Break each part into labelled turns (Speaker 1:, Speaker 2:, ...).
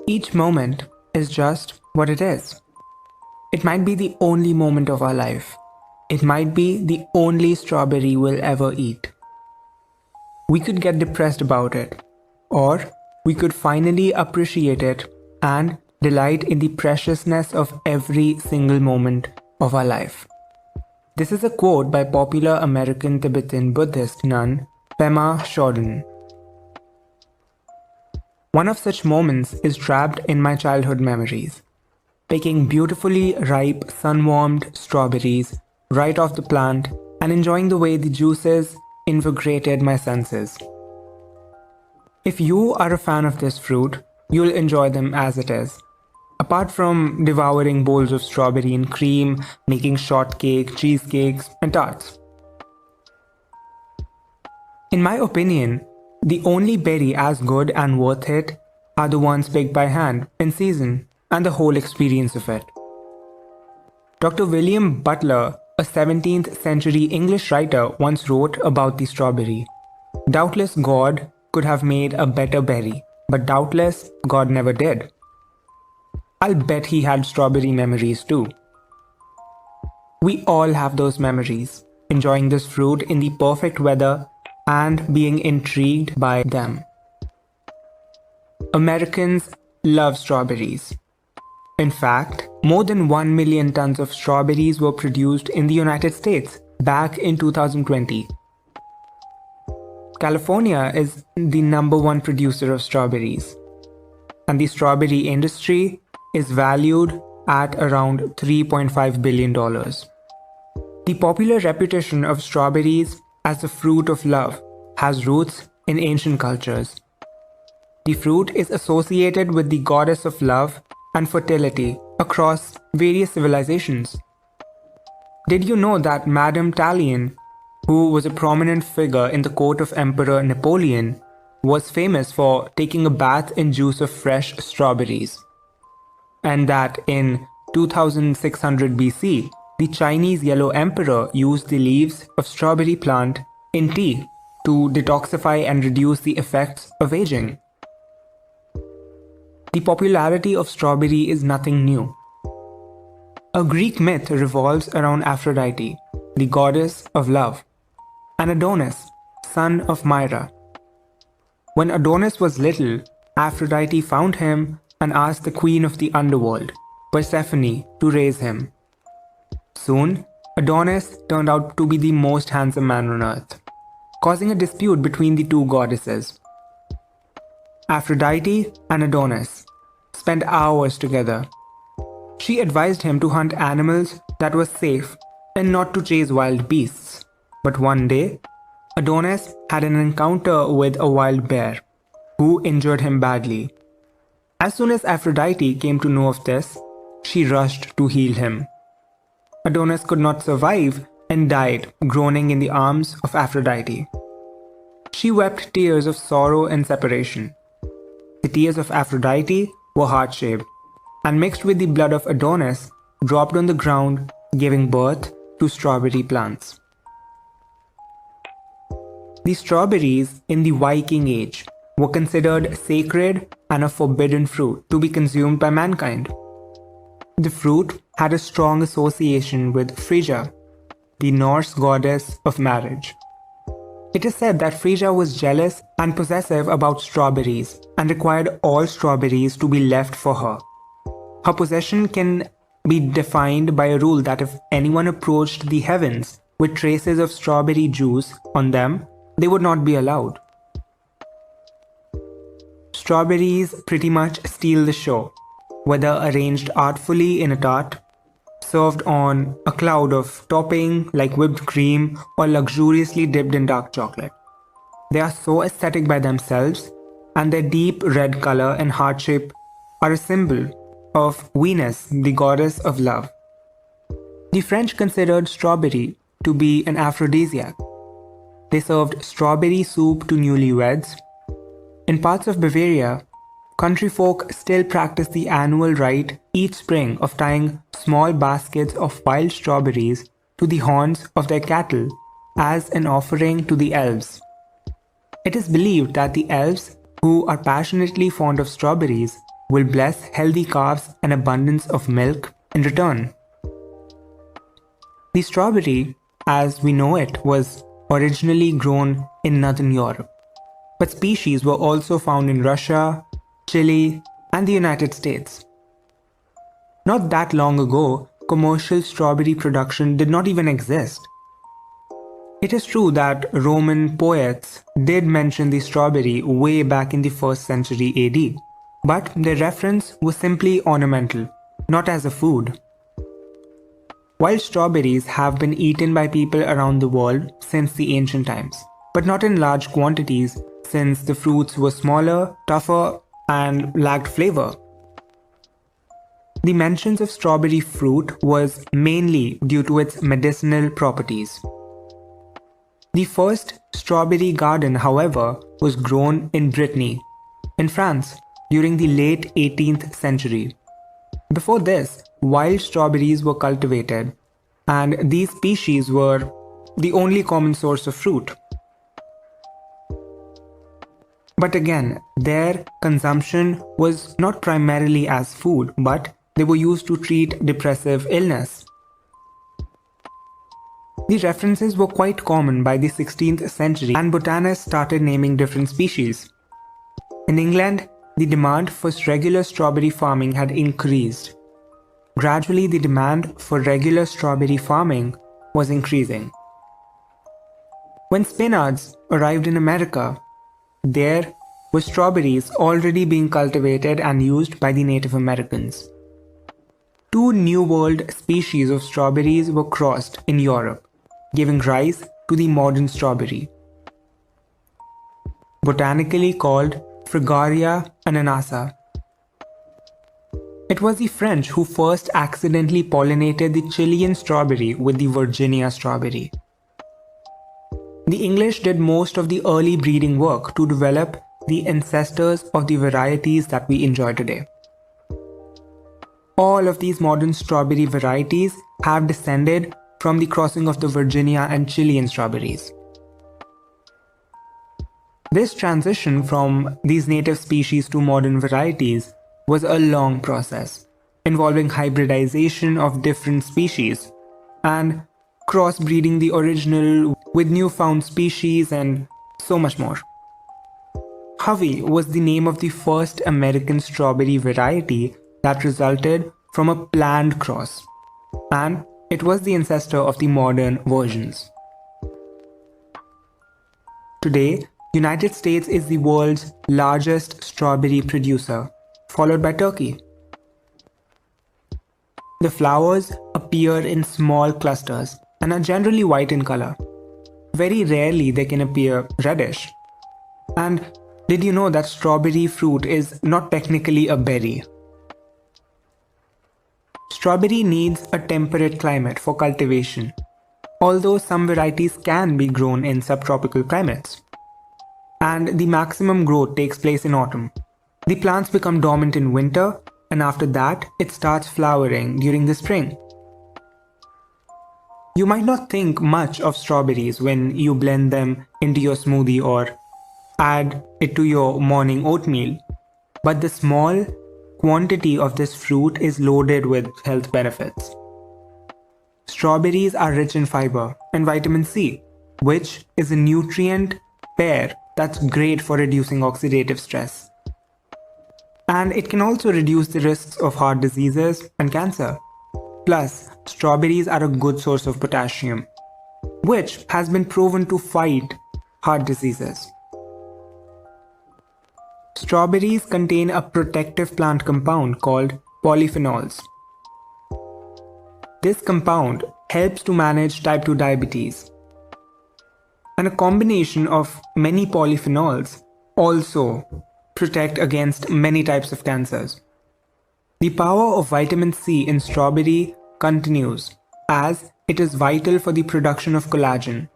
Speaker 1: Each moment is just what it is. It might be the only moment of our life. It might be the only strawberry we'll ever eat. We could get depressed about it, or we could finally appreciate it and delight in the preciousness of every single moment of our life. This is a quote by popular American Tibetan Buddhist nun Pema Chodron. One of such moments is trapped in my childhood memories, picking beautifully ripe sun-warmed strawberries right off the plant and enjoying the way the juices invigorated my senses. If you are a fan of this fruit, you'll enjoy them as it is. Apart from devouring bowls of strawberry and cream, making shortcake, cheesecakes, and tarts. In my opinion, the only berry as good and worth it are the ones picked by hand, in season, and the whole experience of it. Dr. William Butler, a 17th century English writer, once wrote about the strawberry. Doubtless God could have made a better berry, but doubtless God never did. I'll bet he had strawberry memories too. We all have those memories, enjoying this fruit in the perfect weather and being intrigued by them. Americans love strawberries. In fact, more than 1 million tons of strawberries were produced in the United States back in 2020. California is the #1 producer of strawberries, and the strawberry industry is valued at around $3.5 billion. The popular reputation of strawberries as the fruit of love has roots in ancient cultures. The fruit is associated with the goddess of love and fertility across various civilizations. Did you know that Madame Tallien, who was a prominent figure in the court of Emperor Napoleon, was famous for taking a bath in juice of fresh strawberries? And that in 2600 BC, the Chinese Yellow Emperor used the leaves of strawberry plant in tea to detoxify and reduce the effects of aging. The popularity of strawberry is nothing new. A Greek myth revolves around Aphrodite, the goddess of love, and Adonis, son of Myra. When Adonis was little, Aphrodite found him and asked the queen of the underworld, Persephone, to raise him. Soon, Adonis turned out to be the most handsome man on earth, causing a dispute between the two goddesses. Aphrodite and Adonis spent hours together. She advised him to hunt animals that were safe and not to chase wild beasts. But one day, Adonis had an encounter with a wild bear, who injured him badly. As soon as Aphrodite came to know of this, she rushed to heal him. Adonis could not survive and died groaning in the arms of Aphrodite. She wept tears of sorrow and separation. The tears of Aphrodite were heart-shaped and mixed with the blood of Adonis dropped on the ground, giving birth to strawberry plants. The strawberries in the Viking Age were considered sacred and a forbidden fruit to be consumed by mankind. The fruit had a strong association with Frigga, the Norse goddess of marriage. It is said that Frigga was jealous and possessive about strawberries and required all strawberries to be left for her. Her possession can be defined by a rule that if anyone approached the heavens with traces of strawberry juice on them, they would not be allowed. Strawberries pretty much steal the show, whether arranged artfully in a tart, served on a cloud of topping like whipped cream, or luxuriously dipped in dark chocolate. They are so aesthetic by themselves, and their deep red color and heart shape are a symbol of Venus, the goddess of love. The French considered strawberry to be an aphrodisiac. They served strawberry soup to newlyweds. In parts of Bavaria, country folk still practice the annual rite each spring of tying small baskets of wild strawberries to the horns of their cattle as an offering to the elves. It is believed that the elves, who are passionately fond of strawberries, will bless healthy calves and abundance of milk in return. The strawberry, as we know it, was originally grown in northern Europe, but species were also found in Russia, Chile, and the United States. Not that long ago, commercial strawberry production did not even exist. It is true that Roman poets did mention the strawberry way back in the 1st century AD, but their reference was simply ornamental, not as a food. Wild strawberries have been eaten by people around the world since the ancient times, but not in large quantities since the fruits were smaller, tougher, and lacked flavor. The mentions of strawberry fruit was mainly due to its medicinal properties. The first strawberry garden, however, was grown in Brittany, in France, during the late 18th century. Before this, wild strawberries were cultivated, and these species were the only common source of fruit. But again, their consumption was not primarily as food, but they were used to treat depressive illness. The references were quite common by the 16th century, and botanists started naming different species. In England, the demand for regular strawberry farming had increased. Gradually, the demand for regular strawberry farming was increasing. When Spaniards arrived in America, there were strawberries already being cultivated and used by the Native Americans. Two New World species of strawberries were crossed in Europe, giving rise to the modern strawberry. Botanically called Fragaria ananassa. It was the French who first accidentally pollinated the Chilean strawberry with the Virginia strawberry. The English did most of the early breeding work to develop the ancestors of the varieties that we enjoy today. All of these modern strawberry varieties have descended from the crossing of the Virginia and Chilean strawberries. This transition from these native species to modern varieties was a long process, involving hybridization of different species and crossbreeding the original with newfound species and so much more. Hovey was the name of the first American strawberry variety that resulted from a planned cross, and it was the ancestor of the modern versions. Today, United States is the world's largest strawberry producer, followed by Turkey. The flowers appear in small clusters and are generally white in color. Very rarely they can appear reddish. And did you know that strawberry fruit is not technically a berry? Strawberry needs a temperate climate for cultivation, although some varieties can be grown in subtropical climates. And the maximum growth takes place in autumn. The plants become dormant in winter, and after that, it starts flowering during the spring. You might not think much of strawberries when you blend them into your smoothie or add it to your morning oatmeal, but the small quantity of this fruit is loaded with health benefits. Strawberries are rich in fiber and vitamin C, which is a nutrient pair that's great for reducing oxidative stress. And it can also reduce the risks of heart diseases and cancer. Plus, strawberries are a good source of potassium, which has been proven to fight heart diseases. Strawberries contain a protective plant compound called polyphenols. This compound helps to manage type 2 diabetes. And a combination of many polyphenols also protect against many types of cancers. The power of vitamin C in strawberry continues, as it is vital for the production of collagen,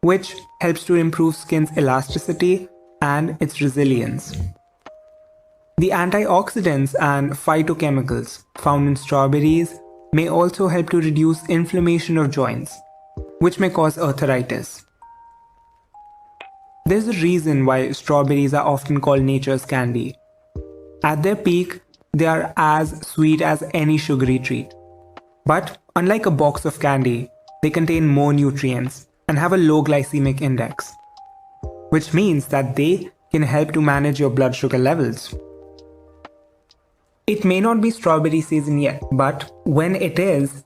Speaker 1: which helps to improve skin's elasticity and its resilience. The antioxidants and phytochemicals found in strawberries may also help to reduce inflammation of joints which may cause arthritis. There's a reason why strawberries are often called nature's candy. At their peak, they are as sweet as any sugary treat. But unlike a box of candy, they contain more nutrients and have a low glycemic index, which means that they can help to manage your blood sugar levels. It may not be strawberry season yet, but when it is,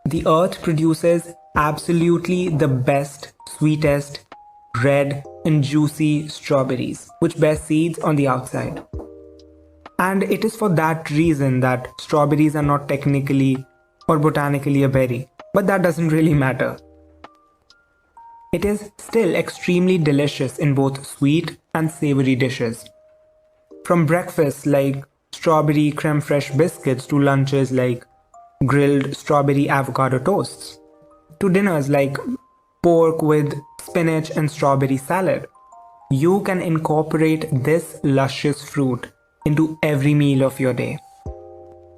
Speaker 1: the earth produces absolutely the best, sweetest, red and juicy strawberries, which bear seeds on the outside. And it is for that reason that strawberries are not technically or botanically a berry, but that doesn't really matter. It is still extremely delicious in both sweet and savory dishes. From breakfasts like strawberry creme fraiche biscuits to lunches like grilled strawberry avocado toasts, to dinners like pork with spinach and strawberry salad, you can incorporate this luscious fruit into every meal of your day.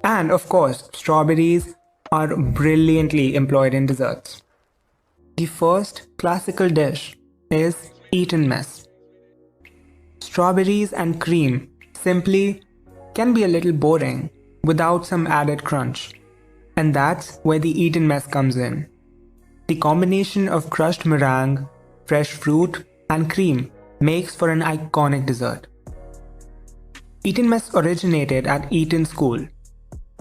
Speaker 1: And of course, strawberries are brilliantly employed in desserts. The first classical dish is eaten mess. Strawberries and cream simply can be a little boring without some added crunch, and that's where the eaten mess comes in. The combination of crushed meringue, fresh fruit, and cream makes for an iconic dessert. Eton mess originated at Eton School.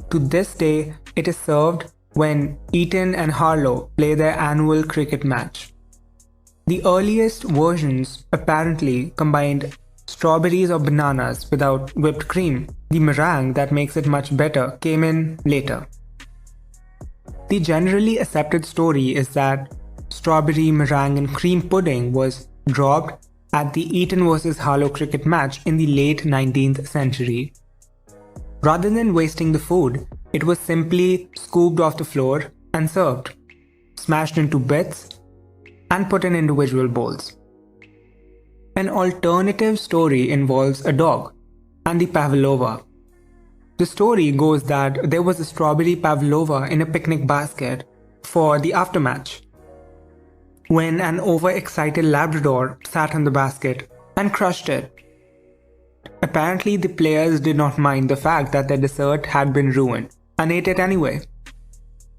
Speaker 1: To this day, it is served when Eton and Harlow play their annual cricket match. The earliest versions apparently combined strawberries or bananas without whipped cream. The meringue that makes it much better came in later. The generally accepted story is that strawberry, meringue and cream pudding was dropped at the Eton vs Harlow cricket match in the late 19th century. Rather than wasting the food, it was simply scooped off the floor and served, smashed into bits and put in individual bowls. An alternative story involves a dog and the pavlova. The story goes that there was a strawberry pavlova in a picnic basket for the aftermatch, when an overexcited Labrador sat on the basket and crushed it. Apparently, the players did not mind the fact that their dessert had been ruined and ate it anyway.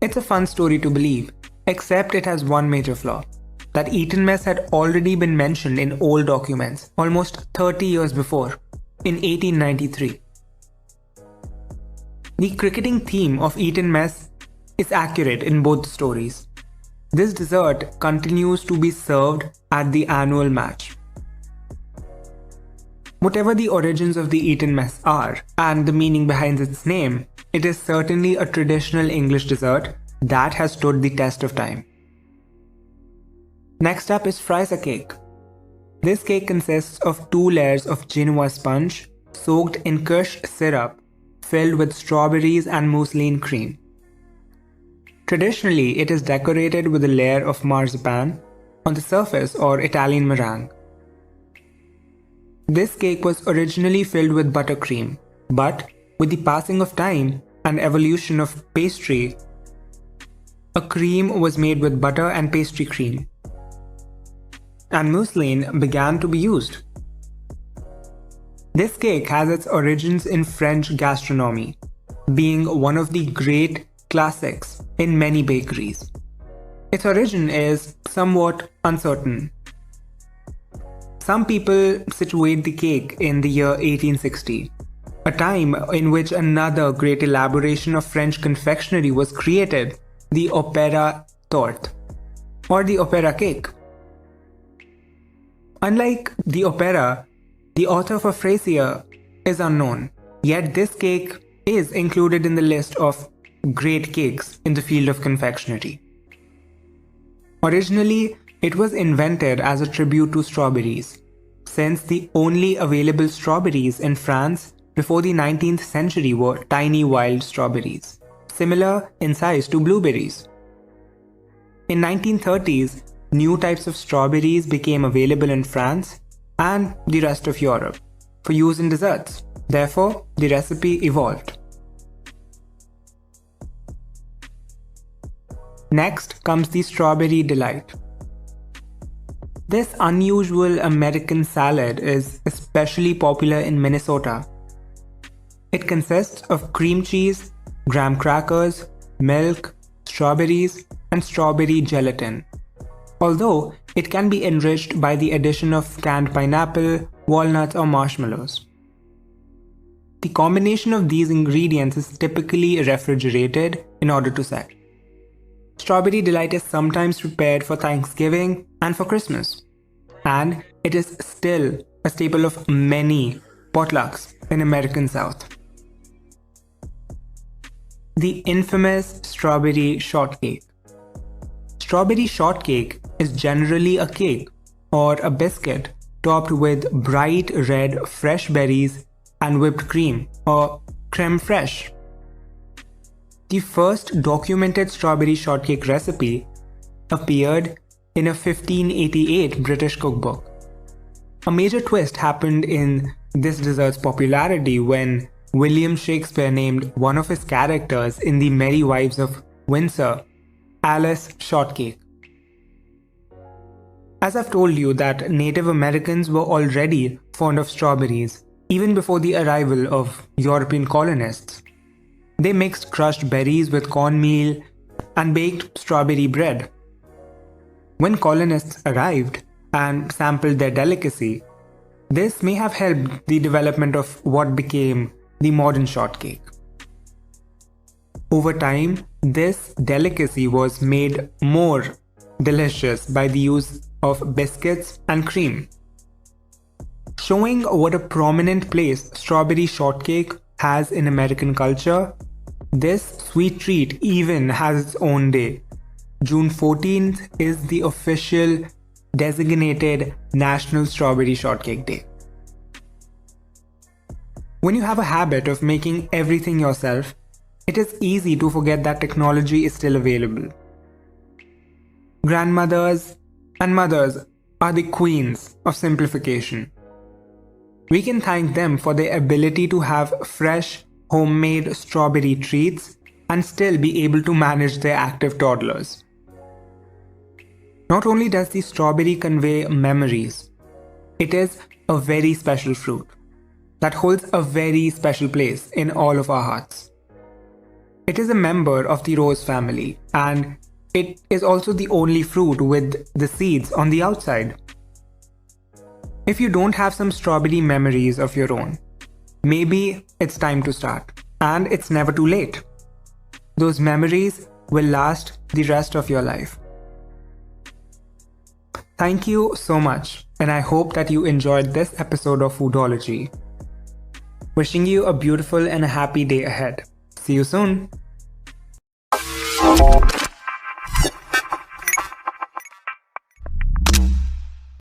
Speaker 1: It's a fun story to believe, except it has one major flaw: that Eton mess had already been mentioned in old documents almost 30 years before, in 1893. The cricketing theme of Eton mess is accurate in both stories. This dessert continues to be served at the annual match. Whatever the origins of the Eton mess are, and the meaning behind its name, it is certainly a traditional English dessert that has stood the test of time. Next up is Fryser cake. This cake consists of 2 layers of Genoa sponge soaked in Kirsch syrup filled with strawberries and mousseline cream. Traditionally, it is decorated with a layer of marzipan on the surface or Italian meringue. This cake was originally filled with buttercream, but with the passing of time and evolution of pastry, a cream was made with butter and pastry cream, and mousseline began to be used. This cake has its origins in French gastronomy, being one of the great classics in many bakeries. Its origin is somewhat uncertain. Some people situate the cake in the year 1860, a time in which another great elaboration of French confectionery was created, the opera torte, or the opera cake. Unlike the opera, the author of Frasier is unknown, yet this cake is included in the list of great cakes in the field of confectionery. Originally, it was invented as a tribute to strawberries, since the only available strawberries in France before the 19th century were tiny wild strawberries, similar in size to blueberries. In 1930s, new types of strawberries became available in France and the rest of Europe for use in desserts. Therefore, the recipe evolved. Next comes the strawberry delight. This unusual American salad is especially popular in Minnesota. It consists of cream cheese, graham crackers, milk, strawberries, and strawberry gelatin. Although it can be enriched by the addition of canned pineapple, walnuts, or marshmallows. The combination of these ingredients is typically refrigerated in order to set. Strawberry delight is sometimes prepared for Thanksgiving and for Christmas, and it is still a staple of many potlucks in American South. The infamous strawberry shortcake. Strawberry shortcake is generally a cake or a biscuit topped with bright red fresh berries and whipped cream or creme fraiche. The first documented strawberry shortcake recipe appeared in a 1588 British cookbook. A major twist happened in this dessert's popularity when William Shakespeare named one of his characters in The Merry Wives of Windsor Alice Shortcake. As I've told you that Native Americans were already fond of strawberries even before the arrival of European colonists. They mixed crushed berries with cornmeal and baked strawberry bread. When colonists arrived and sampled their delicacy, this may have helped the development of what became the modern shortcake. Over time, this delicacy was made more delicious by the use of biscuits and cream. Showing what a prominent place strawberry shortcake has in American culture, this sweet treat even has its own day. June 14th is the official designated National Strawberry Shortcake Day. When you have a habit of making everything yourself, it is easy to forget that technology is still available. Grandmothers and mothers are the queens of simplification. We can thank them for their ability to have fresh, homemade strawberry treats and still be able to manage their active toddlers. Not only does the strawberry convey memories, it is a very special fruit that holds a very special place in all of our hearts. It is a member of the rose family, and it is also the only fruit with the seeds on the outside. If you don't have some strawberry memories of your own, maybe it's time to start, and it's never too late. Those memories will last the rest of your life. Thank you so much, and I hope that you enjoyed this episode of Foodology. Wishing you a beautiful and a happy day ahead. See you soon.